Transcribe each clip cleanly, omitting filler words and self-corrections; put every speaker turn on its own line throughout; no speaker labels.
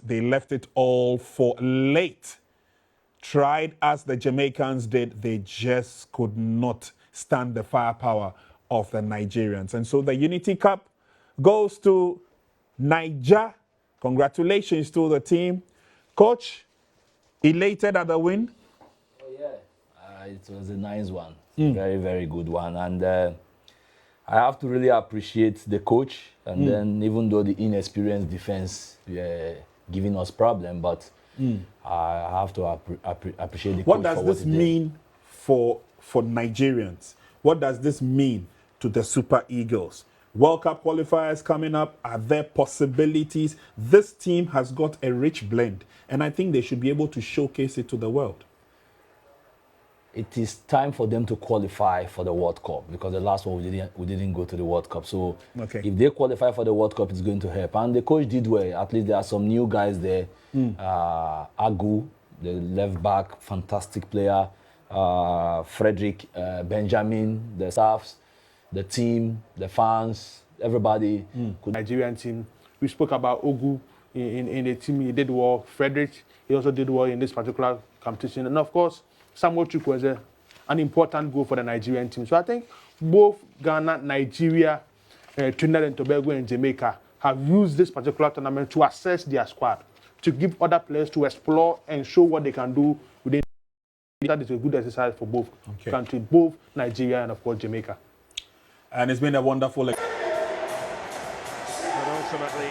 They left it all for late. Tried as the Jamaicans did, they just could not stand the firepower of the Nigerians. And so the Unity Cup goes to Niger. Congratulations to the team. Coach, elated at the win?
Oh, yeah. It was a nice one. Very, very good one. And I have to really appreciate the coach. And then even though the inexperienced defense giving us problem, but I have to appreciate the coach.
What does this mean for Nigerians? What does this mean to the Super Eagles? World Cup qualifiers coming up. Are there possibilities? This team has got a rich blend, and I think they should be able to showcase it to the world.
It is time for them to qualify for the World Cup, because the last one we didn't go to the World Cup. So if they qualify for the World Cup, it's going to help. And the coach did well. At least there are some new guys there. Agu, the left back, fantastic player. Frederick, Benjamin, the staffs, the team, the fans, everybody.
Nigerian team. We spoke about Ogu in the team. He did well. Frederick, he also did well in this particular competition. And of course, Samuel Chuk was an important goal for the Nigerian team. So I think both Ghana, Nigeria, Trinidad and Tobago and Jamaica have used this particular tournament to assess their squad, to give other players to explore and show what they can do within. That is a good exercise for both countries, both Nigeria and of course Jamaica.
And it's been a wonderful
But ultimately,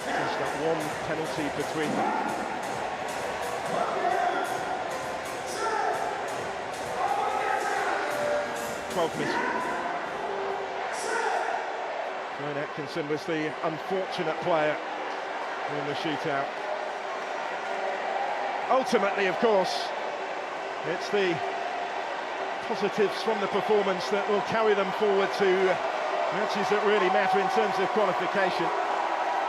there's got one penalty between them. Ryan Atkinson was the unfortunate player in the shootout. Ultimately, of course, it's the positives from the performance that will carry them forward to matches that really matter in terms of qualification.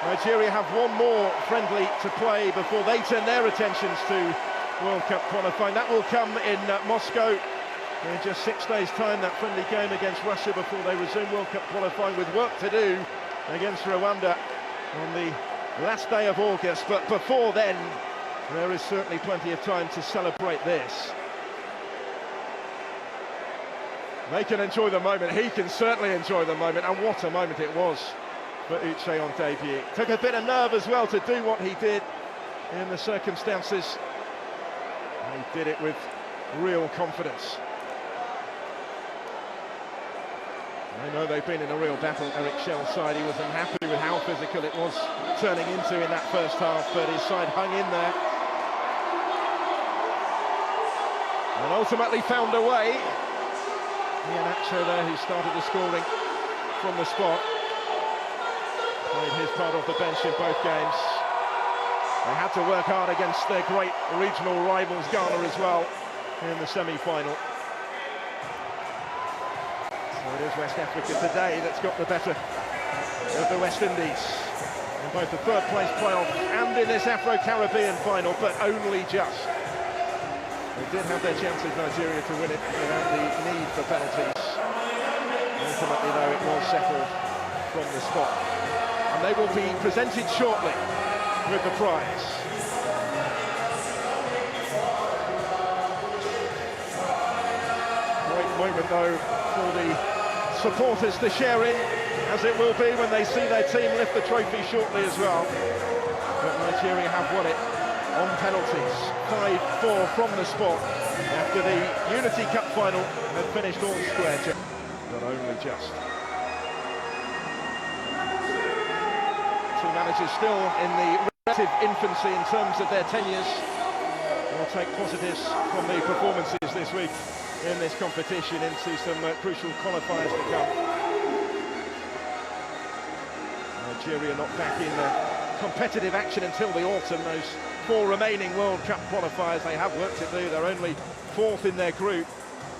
Nigeria have one more friendly to play before they turn their attentions to World Cup qualifying. That will come in Moscow in just 6 days' time, that friendly game against Russia before they resume World Cup qualifying, with work to do against Rwanda on the last day of August. But before then, there is certainly plenty of time to celebrate this. They can enjoy the moment. He can certainly enjoy the moment, and what a moment it was for Uche on debut. Took a bit of nerve as well to do what he did in the circumstances. And he did it with real confidence. I know they've been in a real battle, Eric Shell's side. He was unhappy with how physical it was turning into in that first half, but his side hung in there. And ultimately found a way. Iheanacho there, who started the scoring from the spot. Played his part off the bench in both games. They had to work hard against their great regional rivals, Ghana, as well, in the semi-final. So it is West Africa today that's got the better of the West Indies in both the third place playoff and in this Afro-Caribbean final, but only just. They did have their chances, Nigeria, to win it without the need for penalties. Ultimately, though, it was settled from the spot. And they will be presented shortly with the prize. Great moment, though, for the supporters to share in, as it will be when they see their team lift the trophy shortly as well. But Nigeria have won it on penalties, 5-4 from the spot, after the Unity Cup final had finished all square, but only just. Two managers still in the relative infancy in terms of their tenures. We'll take positives from the performances this week in this competition into some crucial qualifiers to come. Nigeria not back in competitive action until the autumn. Those 4 remaining World Cup qualifiers, they have work to do. They're only 4th in their group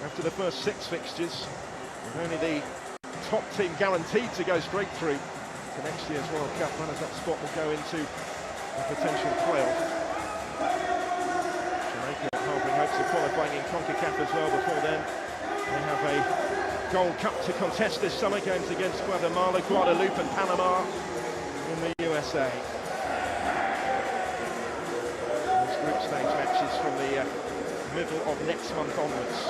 after the first 6 fixtures. And only the top team guaranteed to go straight through to next year's World Cup. Runners-up spot will go into a potential playoff. Jamaica harbouring hopes of qualifying in CONCACAF as well before then. They have a Gold Cup to contest this summer, games against Guatemala, Guadeloupe and Panama in the USA. stage matches from the middle of next month onwards.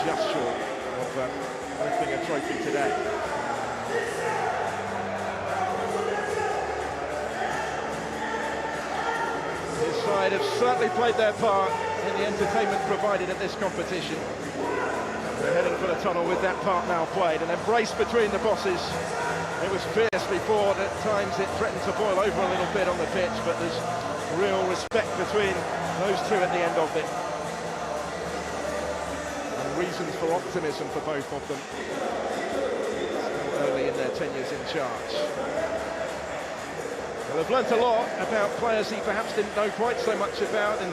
Just short of lifting a trophy today. His side have certainly played their part in the entertainment provided at this competition. They're heading for the tunnel with that part now played. An embrace between the bosses. It was fierce before, and at times it threatened to boil over a little bit on the pitch, but there's real respect between those two at the end of it. And reasons for optimism for both of them. Still early in their tenures in charge. Well, they've learnt a lot about players he perhaps didn't know quite so much about, and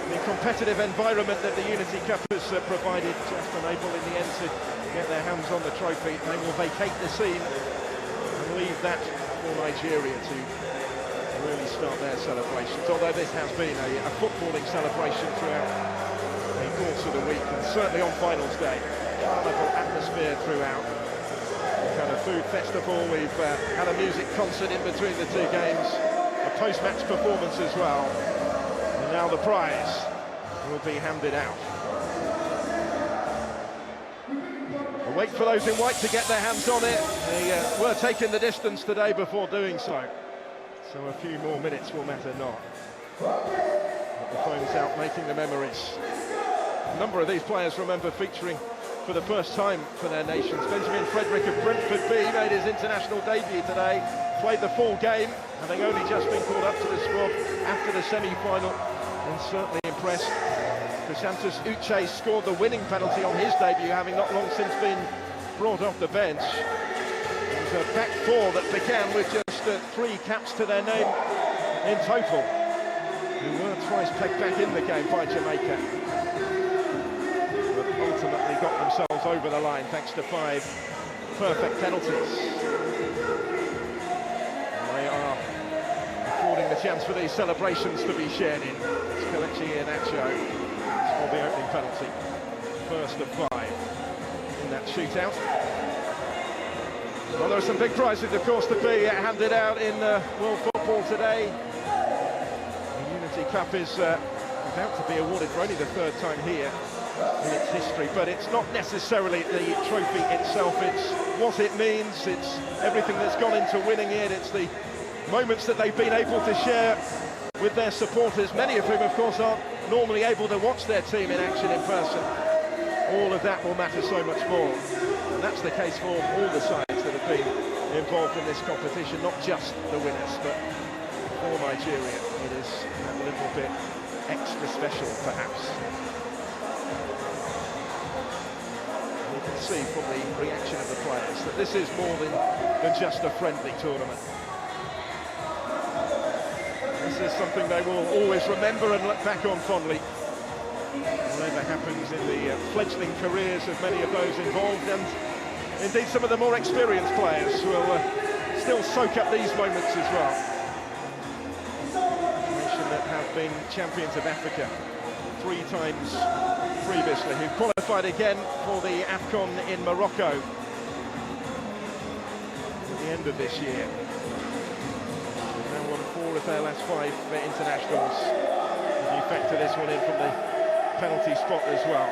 the competitive environment that the Unity Cup has provided, just unable in the end to get their hands on the trophy. They will vacate the scene and leave that for Nigeria to really start their celebrations. Although this has been a footballing celebration throughout the course of the week, and certainly on finals day. Carnival atmosphere throughout. We've had a food festival, we've had a music concert in between the two games, a post-match performance as well. And now the prize will be handed out. We'll wait for those in white to get their hands on it. They were taking the distance today before doing so. So a few more minutes will matter not. But the phone's out making the memories. A number of these players remember featuring for the first time for their nations. Benjamin Frederick of Brentford B made his international debut today. Played the full game, having only just been called up to the squad after the semi-final, and certainly impressed. Chrysanthus Uche scored the winning penalty on his debut, having not long since been brought off the bench. It was a back four that began with just 3 caps to their name in total, who were twice pegged back in the game by Jamaica, but ultimately got themselves over the line thanks to 5 perfect penalties. They are affording the chance for these celebrations to be shared in. It's Kelechi Iheanacho for the opening penalty, first of 5 in that shootout. Well, there are some big prizes, of course, to be handed out in world football today. The Unity Cup is about to be awarded for only the 3rd time here in its history, but it's not necessarily the trophy itself, it's what it means, it's everything that's gone into winning it, it's the moments that they've been able to share with their supporters, many of whom, of course, aren't normally able to watch their team in action in person. All of that will matter so much more, and that's the case for all the sides that have been involved in this competition, not just the winners, but for Nigeria it is a little bit extra special, perhaps. You can see from the reaction of the players that this is more than just a friendly tournament. This is something they will always remember and look back on fondly. Whatever happens in the fledgling careers of many of those involved, and indeed some of the more experienced players will still soak up these moments as well. A nation that have been champions of Africa 3 times previously, who qualified again for the AFCON in Morocco at the end of this year. They've now won 4 of their last 5 internationals. If you factor this one in from the penalty spot as well.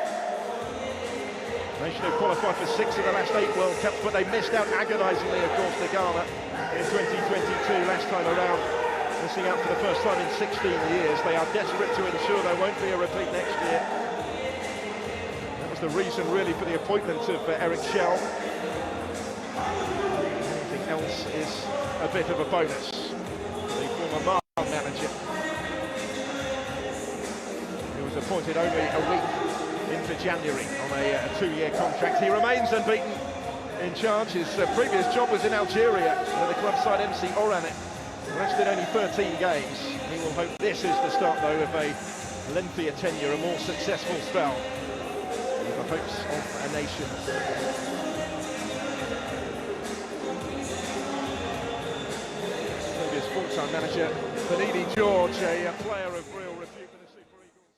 Nation who qualified for 6 of the last 8 World Cups, but they missed out agonisingly, of course, to Ghana in 2022, last time around. Missing out for the first time in 16 years. They are desperate to ensure there won't be a repeat next year. That was the reason, really, for the appointment of Eric Schell. Anything else is a bit of a bonus. The former Marl manager, who was appointed only a week into January on a 2-year contract. He remains unbeaten in charge. His previous job was in Algeria, where the club side MC Oran rested only 13 games. He will hope this is the start, though, of a lengthier tenure, a more successful spell, with the hopes of a nation. Previous full-time manager, Benidi George, a player of real repute for the Super Eagles.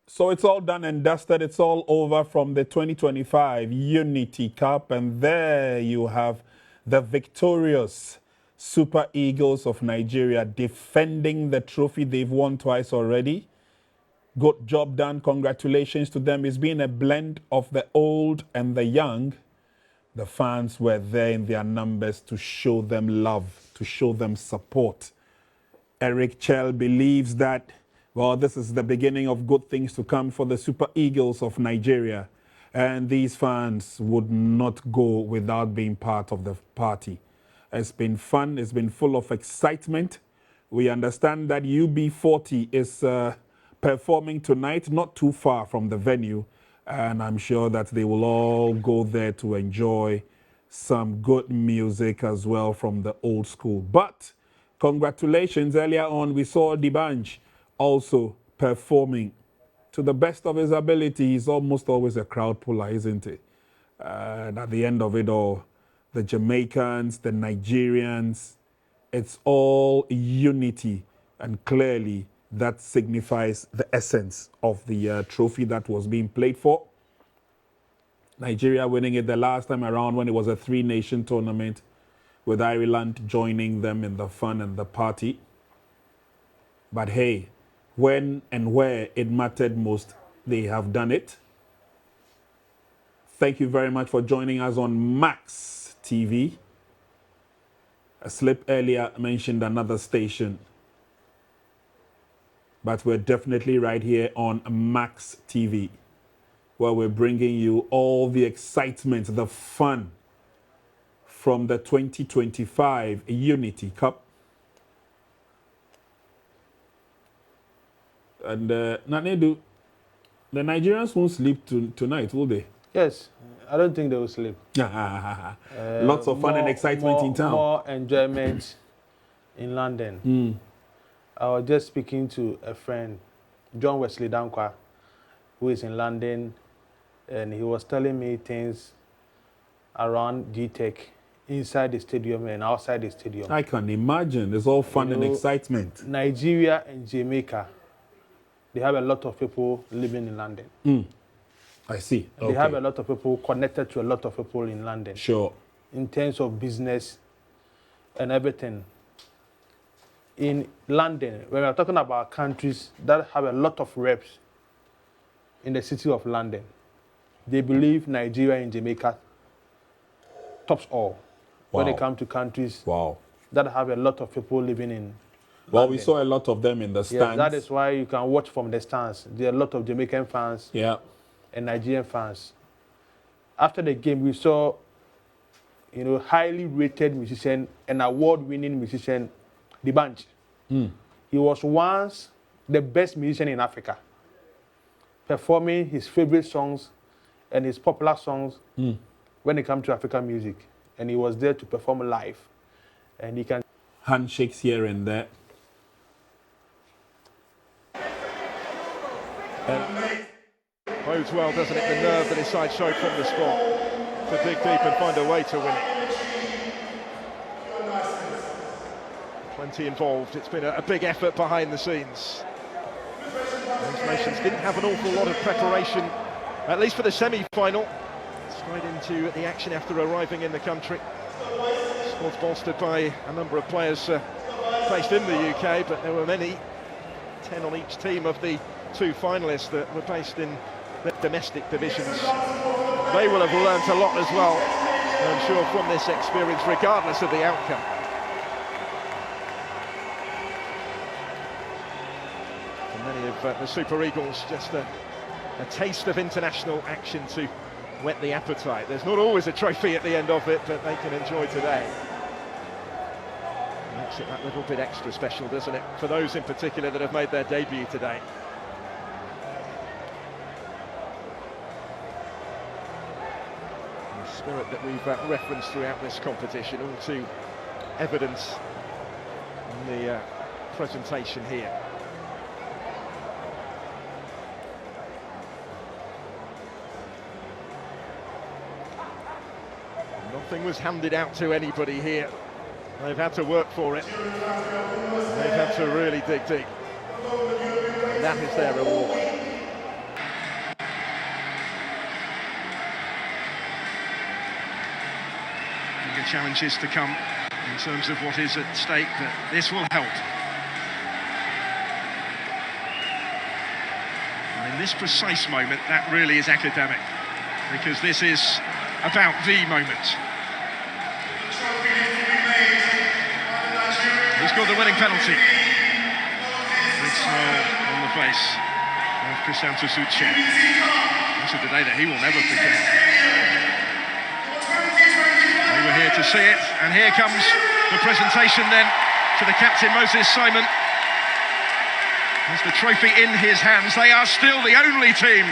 So it's all done and dusted. It's all over from the 2025 Unity Cup, and there you have the victorious Super Eagles of Nigeria defending the trophy. They've won twice already. Good job done. Congratulations to them. It's been a blend of the old and the young. The fans were there in their numbers to show them love, to show them support. Eric Chell believes that, well, this is the beginning of good things to come for the Super Eagles of Nigeria. And these fans would not go without being part of the party. It's been fun. It's been full of excitement. We understand that UB40 is performing tonight, not too far from the venue. And I'm sure that they will all go there to enjoy some good music as well from the old school. But congratulations. Earlier on, we saw Dibanj also performing to the best of his ability. He's almost always a crowd puller, isn't he? And at the end of it all, the Jamaicans, the Nigerians, it's all unity. And clearly, that signifies the essence of the trophy that was being played for. Nigeria winning it the last time around when it was a three-nation tournament, with Ireland joining them in the fun and the party. But hey, when and where it mattered most, they have done it. Thank you very much for joining us on Max TV. A slip earlier mentioned another station, but we're definitely right here on Max TV, where we're bringing you all the excitement, the fun from the 2025 Unity Cup. And Nanedu, the Nigerians won't sleep tonight, will they?
Yes, I don't think they will sleep.
Lots of fun and excitement in town.
More enjoyment in London. I was just speaking to a friend, John Wesley Dankwa, who is in London, and he was telling me things around GTech inside the stadium and outside the stadium.
I can imagine. It's all fun and excitement.
Nigeria and Jamaica, they have a lot of people living in London.
I see.
Okay. They have a lot of people connected to a lot of people in London.
Sure.
In terms of business and everything. In London, when we're talking about countries that have a lot of reps in the city of London, they believe Nigeria and Jamaica tops all. When it comes to countries that have a lot of people living in
London. We saw a lot of them in the stands.
Yes, that is why you can watch from the stands. There are a lot of Jamaican fans and Nigerian fans. After the game, we saw, highly rated musician, an award-winning musician, Dibanj. He was once the best musician in Africa, performing his favorite songs and his popular songs when it comes to African music. And he was there to perform live. And he can...
handshakes here and there.
Bodes well, doesn't it, the nerve that his side showed from the spot to dig deep and find a way to win it. Plenty involved. It's been a big effort behind the scenes. Those nations didn't have an awful lot of preparation, at least for the semi-final. Straight into the action after arriving in the country. Squad's bolstered by a number of players based in the UK, but there were many, 10 on each team of the two finalists that were based in the domestic divisions. They will have learnt a lot as well, I'm sure, from this experience, regardless of the outcome. For many of the Super Eagles, just a taste of international action to whet the appetite. There's not always a trophy at the end of it, but they can enjoy today. Makes it that little bit extra special, doesn't it, for those in particular that have made their debut today. The spirit that we've referenced throughout this competition, all too evident in the presentation here. Nothing was handed out to anybody here. They've had to work for it. They've had to really dig deep. And that is their reward. Bigger challenges to come. in terms of what is at stake, but this will help. And in this precise moment, that really is academic, because this is about the moment. He scored the winning penalty. Big smile on the face of Crisanto Suchet. This is the day that he will never forget. We were here to see it, and here comes the presentation then to the captain, Moses Simon. There's the trophy in his hands. They are still the only team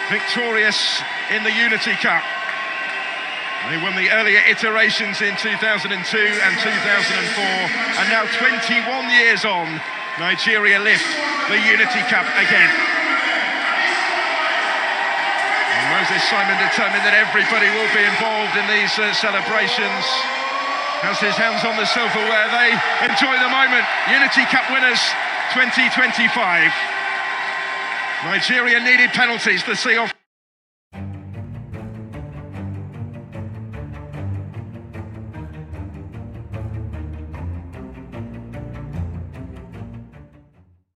victorious in the Unity Cup. They won the earlier iterations in 2002 and 2004, and now 21 years on, Nigeria lift the Unity Cup again. And Moses Simon determined that everybody will be involved in these celebrations. Has his hands on the silverware. They enjoy the moment. Unity Cup winners 2025. Nigeria needed penalties to see off